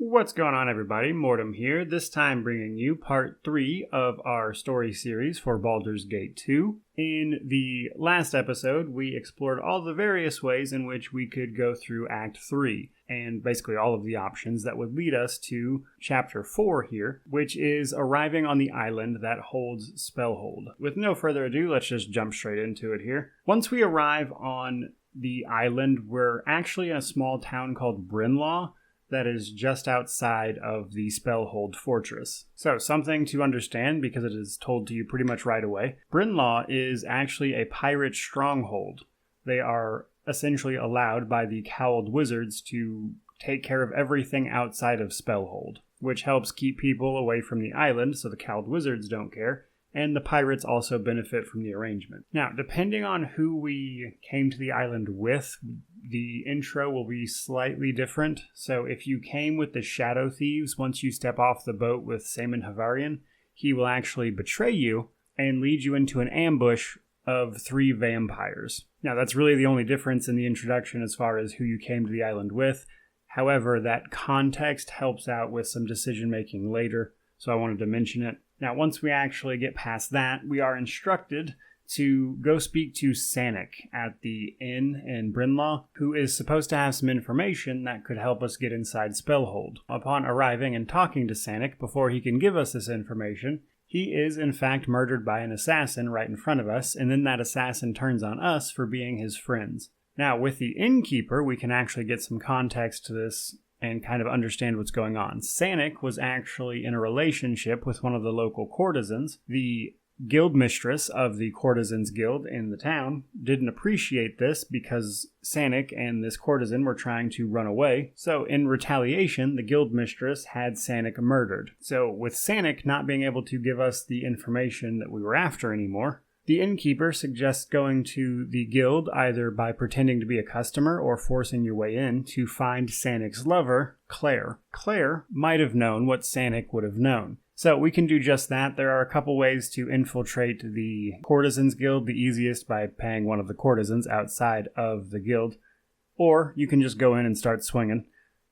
What's going on, everybody? Mortem here, this time bringing you part 3 of our story series for Baldur's Gate 2. In the last episode, we explored all the various ways in which we could go through Act 3, and basically all of the options that would lead us to Chapter 4 here, which is arriving on the island that holds Spellhold. With no further ado, let's just jump straight into it here. Once we arrive on the island, we're actually in a small town called Brynnlaw, that is just outside of the Spellhold fortress. So, something to understand, because it is told to you pretty much right away. Brynnlaw is actually a pirate stronghold. They are essentially allowed by the cowled wizards to take care of everything outside of Spellhold, which helps keep people away from the island so the cowled wizards don't care, and the pirates also benefit from the arrangement. Now, depending on who we came to the island with, the intro will be slightly different. So if you came with the Shadow Thieves, once you step off the boat with Saman Havarian, he will actually betray you and lead you into an ambush of 3 vampires. Now, that's really the only difference in the introduction as far as who you came to the island with. However, that context helps out with some decision-making later, so I wanted to mention it. Now, once we actually get past that, we are instructed to go speak to Sanic at the inn in Brynnlaw, who is supposed to have some information that could help us get inside Spellhold. Upon arriving and talking to Sanic, before he can give us this information, he is in fact murdered by an assassin right in front of us, and then that assassin turns on us for being his friends. Now, with the innkeeper, we can actually get some context to this and kind of understand what's going on. Sanic was actually in a relationship with one of the local courtesans. The guild mistress of the courtesans guild in the town didn't appreciate this because Sanic and this courtesan were trying to run away. So in retaliation, the guild mistress had Sanic murdered. So with Sanic not being able to give us the information that we were after anymore, the innkeeper suggests going to the guild either by pretending to be a customer or forcing your way in to find Sanic's lover, Claire. Claire might have known what Sanic would have known. So we can do just that. There are a couple ways to infiltrate the Courtesans Guild, the easiest by paying one of the courtesans outside of the guild. Or you can just go in and start swinging.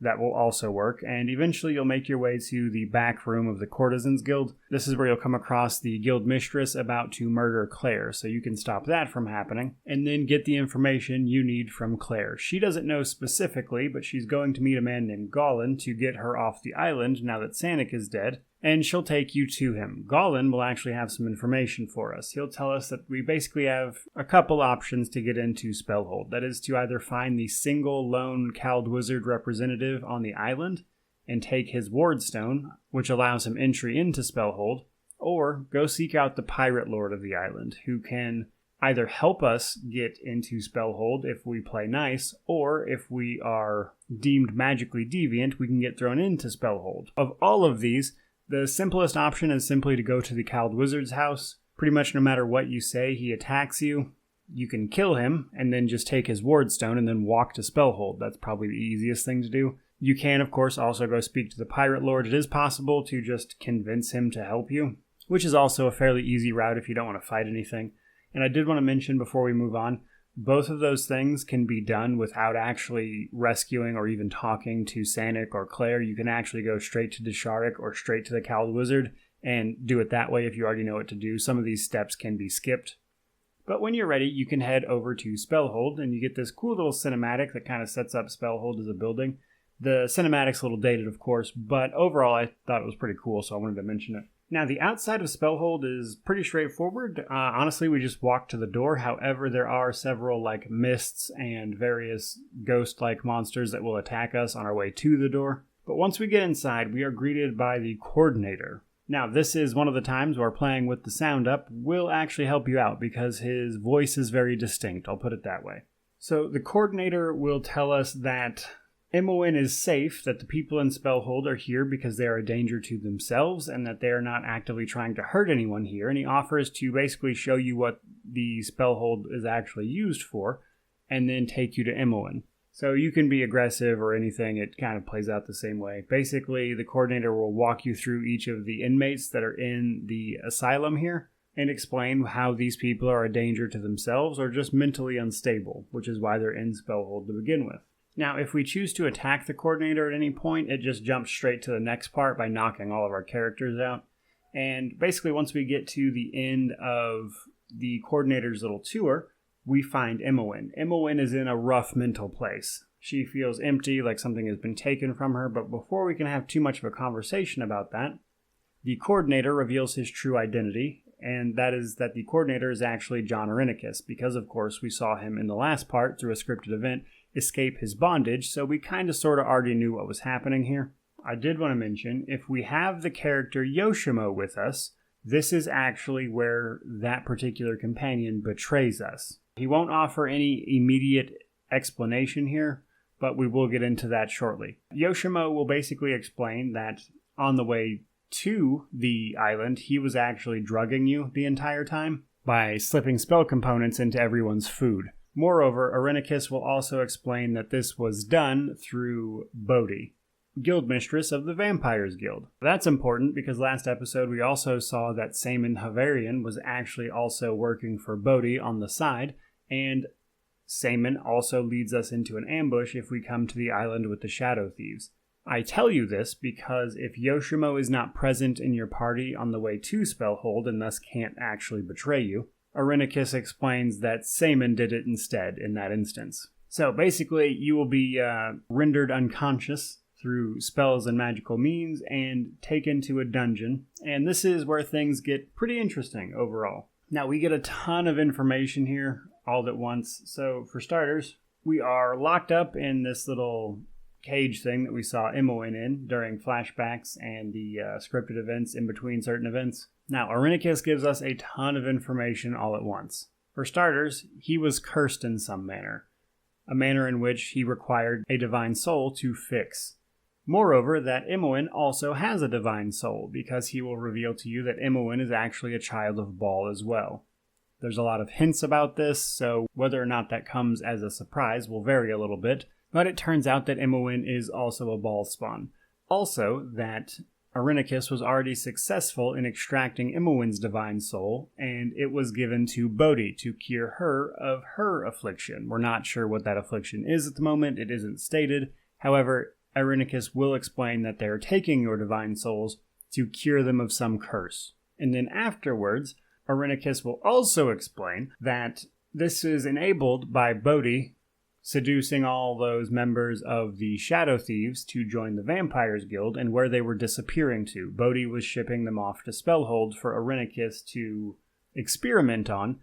That will also work, and eventually you'll make your way to the back room of the Courtesans Guild. This is where you'll come across the guild mistress about to murder Claire, so you can stop that from happening, and then get the information you need from Claire. She doesn't know specifically, but she's going to meet a man named Gollin to get her off the island now that Sanic is dead, and she'll take you to him. Gollin will actually have some information for us. He'll tell us that we basically have a couple options to get into Spellhold. That is to either find the single lone cowled wizard representative on the island and take his wardstone, which allows him entry into Spellhold, or go seek out the pirate lord of the island, who can either help us get into Spellhold if we play nice, or if we are deemed magically deviant, we can get thrown into Spellhold. Of all of these, the simplest option is simply to go to the cowled wizard's house. Pretty much no matter what you say, he attacks you. You can kill him, and then just take his wardstone and then walk to Spellhold. That's probably the easiest thing to do. You can, of course, also go speak to the pirate lord. It is possible to just convince him to help you, which is also a fairly easy route if you don't want to fight anything. And I did want to mention before we move on, both of those things can be done without actually rescuing or even talking to Sanic or Claire. You can actually go straight to Desharik or straight to the Cowled Wizard and do it that way if you already know what to do. Some of these steps can be skipped. But when you're ready, you can head over to Spellhold, and you get this cool little cinematic that kind of sets up Spellhold as a building. The cinematic's a little dated, of course, but overall I thought it was pretty cool, so I wanted to mention it. Now, the outside of Spellhold is pretty straightforward. Honestly, we just walk to the door. However, there are several, mists and various ghost-like monsters that will attack us on our way to the door. But once we get inside, we are greeted by the Coordinator. Now, this is one of the times where playing with the sound up will actually help you out, because his voice is very distinct, I'll put it that way. So, the Coordinator will tell us that Imoen is safe, that the people in Spellhold are here because they are a danger to themselves and that they are not actively trying to hurt anyone here, and he offers to basically show you what the Spellhold is actually used for and then take you to Imoen. So you can be aggressive or anything, it kind of plays out the same way. Basically, the Coordinator will walk you through each of the inmates that are in the Asylum here and explain how these people are a danger to themselves or just mentally unstable, which is why they're in Spellhold to begin with. Now, if we choose to attack the coordinator at any point, it just jumps straight to the next part by knocking all of our characters out. And basically, once we get to the end of the coordinator's little tour, we find Imoen. Imoen is in a rough mental place. She feels empty, like something has been taken from her, but before we can have too much of a conversation about that, the coordinator reveals his true identity, and that is that the coordinator is actually John Irenicus, because of course we saw him in the last part, through a scripted event, escape his bondage, so we kind of sort of already knew what was happening here. I did want to mention, if we have the character Yoshimo with us, this is actually where that particular companion betrays us. He won't offer any immediate explanation here, but we will get into that shortly. Yoshimo will basically explain that on the way to the island, he was actually drugging you the entire time by slipping spell components into everyone's food. Moreover, Irenicus will also explain that this was done through Bodhi, Guildmistress of the Vampires Guild. That's important because last episode we also saw that Saemon Havarian was actually also working for Bodhi on the side, and Saemon also leads us into an ambush if we come to the island with the Shadow Thieves. I tell you this because if Yoshimo is not present in your party on the way to Spellhold and thus can't actually betray you, Irenicus explains that Saemon did it instead in that instance. So basically, you will be rendered unconscious through spells and magical means and taken to a dungeon, and this is where things get pretty interesting overall. Now, we get a ton of information here all at once. So for starters, we are locked up in this little cage thing that we saw Imoen in during flashbacks and the scripted events in between certain events. Now, Irenicus gives us a ton of information all at once. For starters, he was cursed in some manner, a manner in which he required a divine soul to fix. Moreover, that Imoen also has a divine soul, because he will reveal to you that Imoen is actually a child of Baal as well. There's a lot of hints about this, so whether or not that comes as a surprise will vary a little bit, but it turns out that Imoen is also a Baal spawn. Also, that Irenicus was already successful in extracting Imoen's divine soul, and it was given to Bodhi to cure her of her affliction. We're not sure what that affliction is at the moment, it isn't stated. However, Irenicus will explain that they are taking your divine souls to cure them of some curse. And then afterwards, Irenicus will also explain that this is enabled by Bodhi seducing all those members of the Shadow Thieves to join the Vampires Guild and where they were disappearing to. Bodhi was shipping them off to Spellhold for Irenicus to experiment on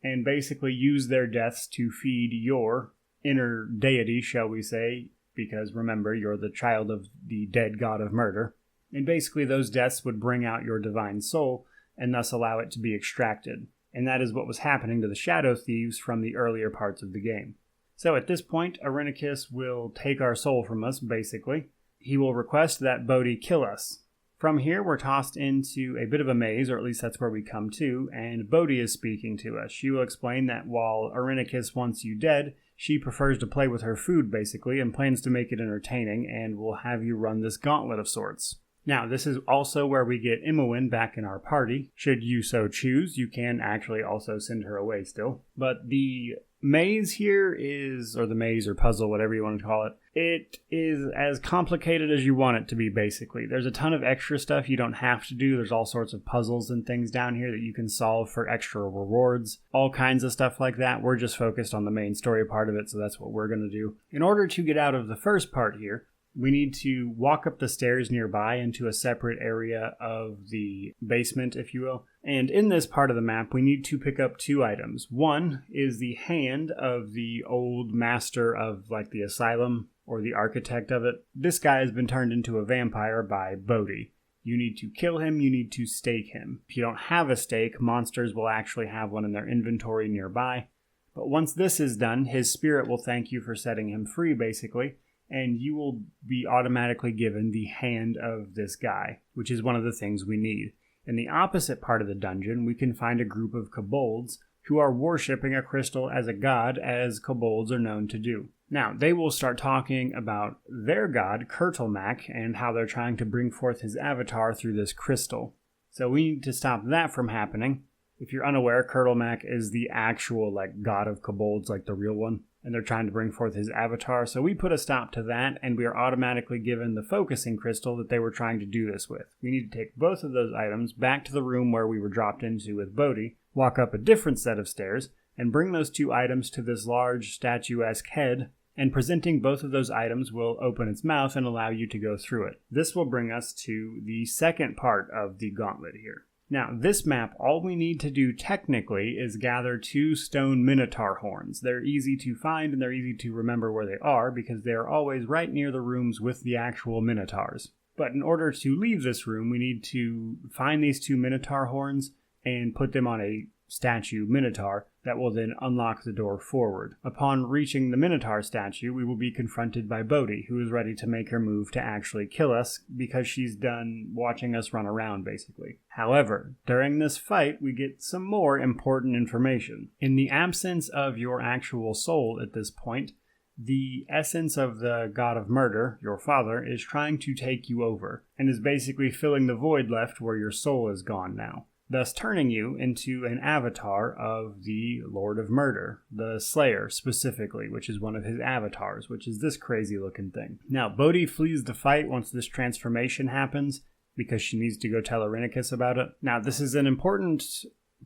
and basically use their deaths to feed your inner deity, shall we say, because remember, you're the child of the dead god of murder. And basically those deaths would bring out your divine soul and thus allow it to be extracted. And that is what was happening to the Shadow Thieves from the earlier parts of the game. So at this point, Irenicus will take our soul from us, basically. He will request that Bodhi kill us. From here, we're tossed into a bit of a maze, or at least that's where we come to, and Bodhi is speaking to us. She will explain that while Irenicus wants you dead, she prefers to play with her food, basically, and plans to make it entertaining, and will have you run this gauntlet of sorts. Now, this is also where we get Imoen back in our party. Should you so choose, you can actually also send her away still. But the maze here is, or the maze or puzzle, whatever you want to call it, it is as complicated as you want it to be, basically. There's a ton of extra stuff you don't have to do. There's all sorts of puzzles and things down here that you can solve for extra rewards. All kinds of stuff like that. We're just focused on the main story part of it, so that's what we're going to do. In order to get out of the first part here, we need to walk up the stairs nearby into a separate area of the basement, if you will. And in this part of the map, we need to pick up two items. One is the hand of the old master of, like, the Asylum, or the architect of it. This guy has been turned into a vampire by Bodhi. You need to kill him, you need to stake him. If you don't have a stake, monsters will actually have one in their inventory nearby. But once this is done, his spirit will thank you for setting him free, basically, and you will be automatically given the hand of this guy, which is one of the things we need. In the opposite part of the dungeon, we can find a group of kobolds who are worshipping a crystal as a god, as kobolds are known to do. Now, they will start talking about their god, Kurtelmak, and how they're trying to bring forth his avatar through this crystal. So we need to stop that from happening. If you're unaware, Kurtlemak is the actual god of kobolds, the real one, and they're trying to bring forth his avatar. So we put a stop to that, and we are automatically given the focusing crystal that they were trying to do this with. We need to take both of those items back to the room where we were dropped into with Bodhi, walk up a different set of stairs, and bring those two items to this large statuesque head, and presenting both of those items will open its mouth and allow you to go through it. This will bring us to the second part of the gauntlet here. Now, this map, all we need to do technically is gather 2 stone minotaur horns. They're easy to find and they're easy to remember where they are because they are always right near the rooms with the actual minotaurs. But in order to leave this room, we need to find these 2 minotaur horns and put them on a statue minotaur that will then unlock the door forward. Upon reaching the minotaur statue, we will be confronted by Bodhi, who is ready to make her move to actually kill us because she's done watching us run around, basically. However, during this fight, we get some more important information. In the absence of your actual soul at this point, the essence of the god of murder, your father, is trying to take you over, and is basically filling the void left where your soul is gone now, thus turning you into an avatar of the Lord of Murder, the Slayer specifically, which is one of his avatars, which is this crazy looking thing. Now, Bodhi flees the fight once this transformation happens, because she needs to go tell Irenicus about it. Now, this is an important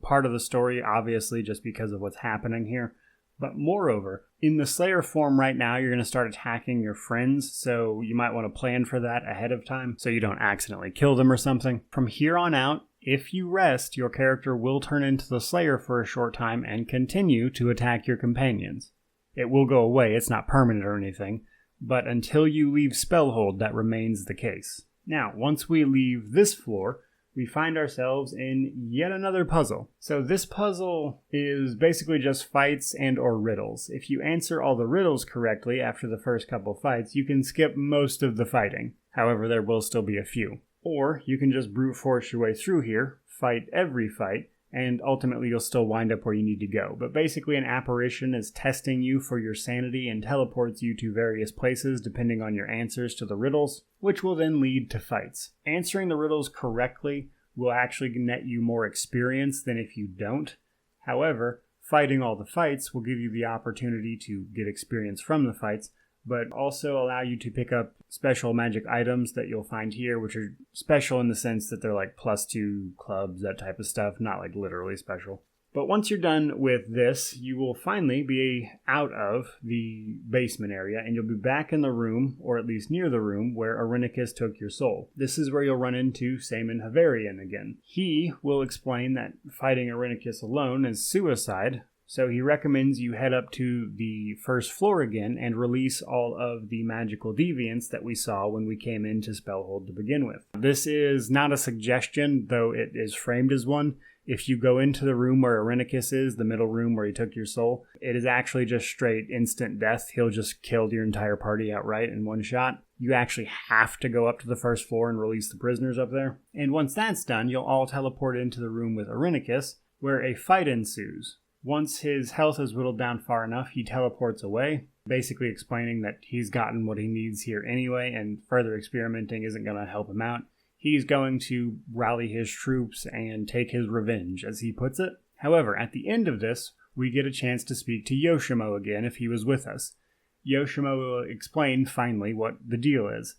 part of the story, obviously, just because of what's happening here. But moreover, in the Slayer form right now, you're going to start attacking your friends, so you might want to plan for that ahead of time, so you don't accidentally kill them or something. From here on out, if you rest, your character will turn into the Slayer for a short time and continue to attack your companions. It will go away, it's not permanent or anything, but until you leave Spellhold, that remains the case. Now, once we leave this floor, we find ourselves in yet another puzzle. So this puzzle is basically just fights and or riddles. If you answer all the riddles correctly after the first couple fights, you can skip most of the fighting. However, there will still be a few. Or you can just brute force your way through here, fight every fight, and ultimately you'll still wind up where you need to go. But basically an apparition is testing you for your sanity and teleports you to various places depending on your answers to the riddles, which will then lead to fights. Answering the riddles correctly will actually net you more experience than if you don't. However, fighting all the fights will give you the opportunity to get experience from the fights, but also allow you to pick up special magic items that you'll find here, which are special in the sense that they're +2 clubs, that type of stuff, not literally special. But once you're done with this, you will finally be out of the basement area, and you'll be back in the room, or at least near the room, where Irenicus took your soul. This is where you'll run into Saman Havarian again. He will explain that fighting Irenicus alone is suicide, so he recommends you head up to the first floor again and release all of the magical deviants that we saw when we came into Spellhold to begin with. This is not a suggestion, though it is framed as one. If you go into the room where Irenicus is, the middle room where he took your soul, it is actually just straight instant death. He'll just kill your entire party outright in one shot. You actually have to go up to the first floor and release the prisoners up there. And once that's done, you'll all teleport into the room with Irenicus, where a fight ensues. Once his health is whittled down far enough, he teleports away, basically explaining that he's gotten what he needs here anyway, and further experimenting isn't going to help him out. He's going to rally his troops and take his revenge, as he puts it. However, at the end of this, we get a chance to speak to Yoshimo again if he was with us. Yoshimo will explain, finally, what the deal is.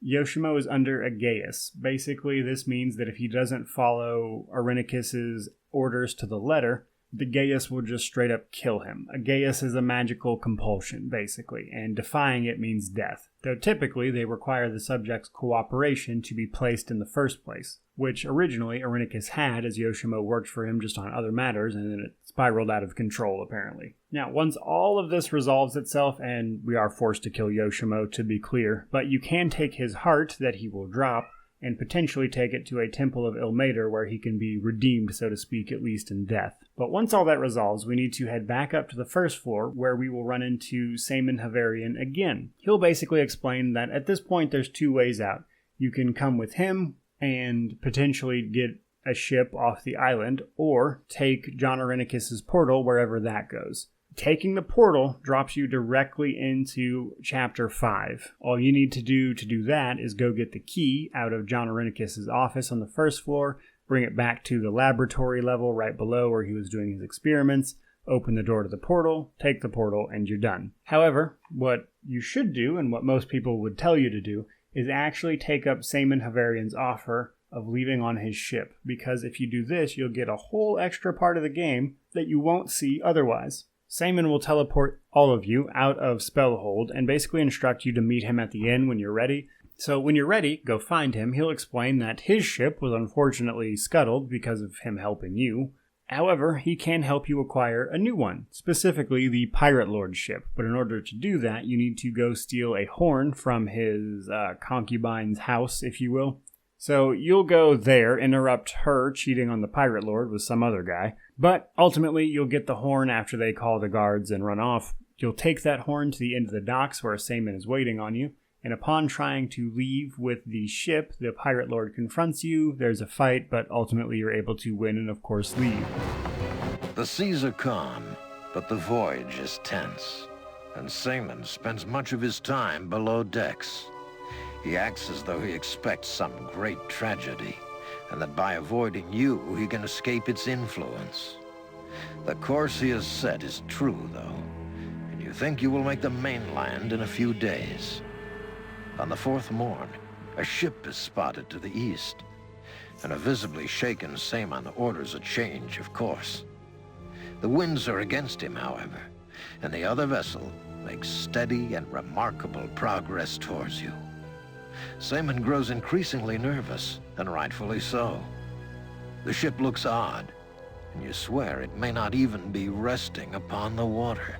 Yoshimo is under a geas. Basically, this means that if he doesn't follow Irenicus's orders to the letter, the geas will just straight up kill him. A geas is a magical compulsion, basically, and defying it means death. Though typically they require the subject's cooperation to be placed in the first place, which originally Irenicus had as Yoshimo worked for him just on other matters, and then it spiraled out of control, apparently. Now, once all of this resolves itself, and we are forced to kill Yoshimo, to be clear, but you can take his heart that he will drop, and potentially take it to a temple of Ilmater where he can be redeemed, so to speak, at least in death. But once all that resolves, we need to head back up to the first floor where we will run into Saman Havarian again. He'll basically explain that at this point there's 2 ways out. You can come with him and potentially get a ship off the island, or take John Irenicus's portal wherever that goes. Taking the portal drops you directly into Chapter 5. All you need to do that is go get the key out of John Irenicus's office on the first floor, bring it back to the laboratory level right below where he was doing his experiments, open the door to the portal, take the portal, and you're done. However, what you should do, and what most people would tell you to do, is actually take up Saemon Havarian's offer of leaving on his ship, because if you do this, you'll get a whole extra part of the game that you won't see otherwise. Saemon will teleport all of you out of Spellhold and basically instruct you to meet him at the inn when you're ready. So when you're ready, go find him. He'll explain that his ship was unfortunately scuttled because of him helping you. However, he can help you acquire a new one, specifically the Pirate Lord's ship. But in order to do that, you need to go steal a horn from his concubine's house, if you will. So you'll go there, interrupt her cheating on the Pirate Lord with some other guy. But ultimately, you'll get the horn after they call the guards and run off. You'll take that horn to the end of the docks where Saemon is waiting on you. And upon trying to leave with the ship, the Pirate Lord confronts you, there's a fight, but ultimately you're able to win and of course leave. The seas are calm, but the voyage is tense, and Saemon spends much of his time below decks. He acts as though he expects some great tragedy, and that by avoiding you, he can escape its influence. The course he has set is true, though, and you think you will make the mainland in a few days. On the fourth morn, a ship is spotted to the east, and a visibly shaken Saemon orders a change of course. The winds are against him, however, and the other vessel makes steady and remarkable progress towards you. Saemon grows increasingly nervous, and rightfully so. The ship looks odd, and you swear it may not even be resting upon the water.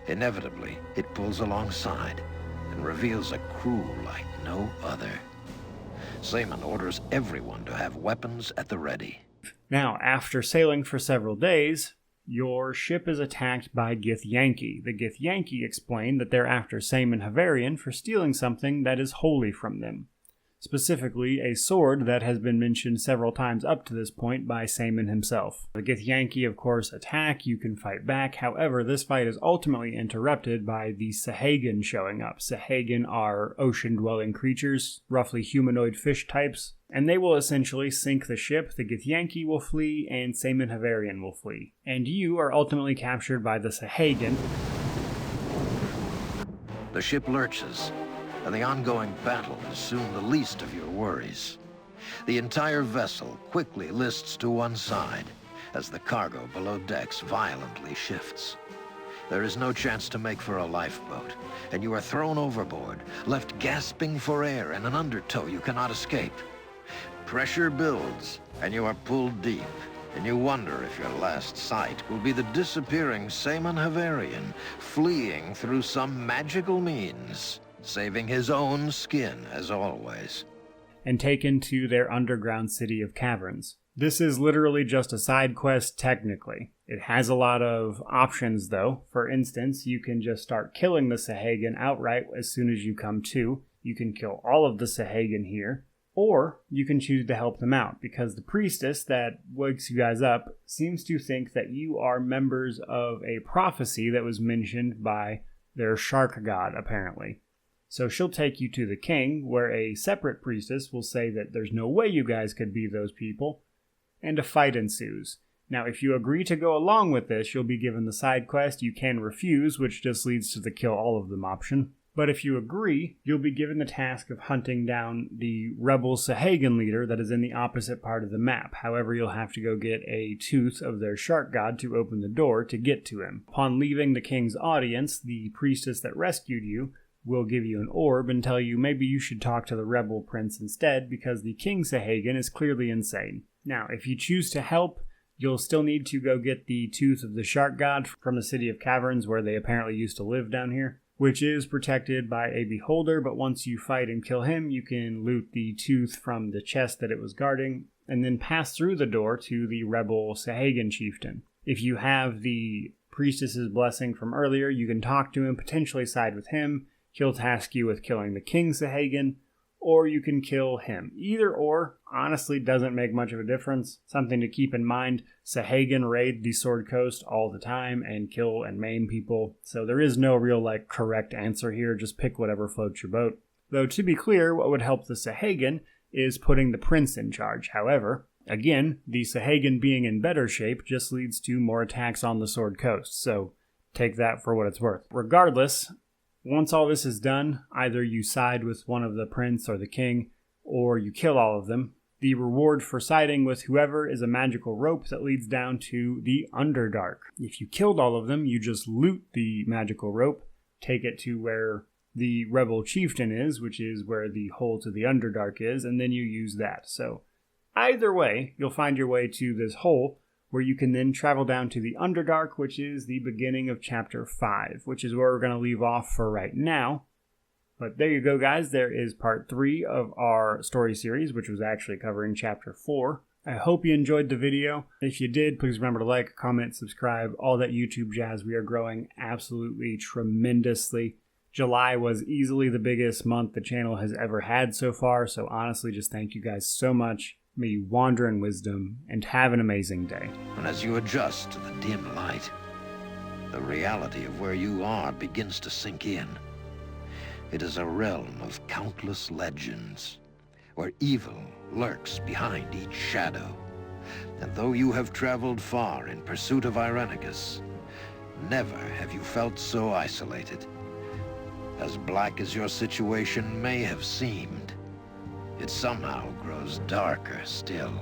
Inevitably, it pulls alongside, and reveals a crew like no other. Saemon orders everyone to have weapons at the ready. Now, after sailing for several days, your ship is attacked by Githyanki. The Githyanki explain that they're after Saemon Havarian for stealing something that is holy from them. Specifically, a sword that has been mentioned several times up to this point by Saemon himself. The Githyanki, of course, attack. You can fight back. However, this fight is ultimately interrupted by the Sahagan showing up. Sahagan are ocean-dwelling creatures, roughly humanoid fish types, and they will essentially sink the ship. The Githyanki will flee, and Saemon Havarian will flee. And you are ultimately captured by the Sahagan. The ship lurches, and the ongoing battle is soon the least of your worries. The entire vessel quickly lists to one side as the cargo below decks violently shifts. There is no chance to make for a lifeboat, and you are thrown overboard, left gasping for air in an undertow you cannot escape. Pressure builds, and you are pulled deep, and you wonder if your last sight will be the disappearing Saemon Havarian fleeing through some magical means, saving his own skin as always. And taken to their underground city of caverns. This is literally just a side quest technically. It has a lot of options though. For instance, you can just start killing the Sahagan outright as soon as you come to. You can kill all of the Sahagan here. Or you can choose to help them out, because the priestess that wakes you guys up seems to think that you are members of a prophecy that was mentioned by their shark god, apparently. So she'll take you to the king, where a separate priestess will say that there's no way you guys could be those people, and a fight ensues. Now, if you agree to go along with this, you'll be given the side quest. You can refuse, which just leads to the kill all of them option. But if you agree, you'll be given the task of hunting down the rebel Sahagan leader that is in the opposite part of the map. However, you'll have to go get a tooth of their shark god to open the door to get to him. Upon leaving the king's audience, the priestess that rescued you will give you an orb and tell you maybe you should talk to the rebel prince instead, because the king Sahagan is clearly insane. Now, if you choose to help, you'll still need to go get the tooth of the shark god from the city of caverns where they apparently used to live down here, which is protected by a beholder, but once you fight and kill him, you can loot the tooth from the chest that it was guarding, and then pass through the door to the rebel Sahagan chieftain. If you have the priestess's blessing from earlier, you can talk to him, potentially side with him. He'll task you with killing the king Sahagan, or you can kill him. Either or, honestly, doesn't make much of a difference. Something to keep in mind, Sahagan raid the Sword Coast all the time and kill and maim people, so there is no real, correct answer here. Just pick whatever floats your boat. Though, to be clear, what would help the Sahagan is putting the prince in charge. However, Again, the Sahagan being in better shape just leads to more attacks on the Sword Coast, so take that for what it's worth. Regardless, once all this is done, either you side with one of the prince or the king, or you kill all of them. The reward for siding with whoever is a magical rope that leads down to the Underdark. If you killed all of them, you just loot the magical rope, take it to where the rebel chieftain is, which is where the hole to the Underdark is, and then you use that. So either way, you'll find your way to this hole, where you can then travel down to the Underdark, which is the beginning of Chapter 5, which is where we're going to leave off for right now. But there you go, guys. There is part 3 of our story series, which was actually covering Chapter 4. I hope you enjoyed the video. If you did, please remember to like, comment, subscribe, all that YouTube jazz. We are growing absolutely tremendously. July was easily the biggest month the channel has ever had so far, so honestly, just thank you guys so much. May you wander in wisdom, and have an amazing day. And as you adjust to the dim light, the reality of where you are begins to sink in. It is a realm of countless legends, where evil lurks behind each shadow. And though you have traveled far in pursuit of Irenicus, never have you felt so isolated. As black as your situation may have seemed, it somehow grows darker still.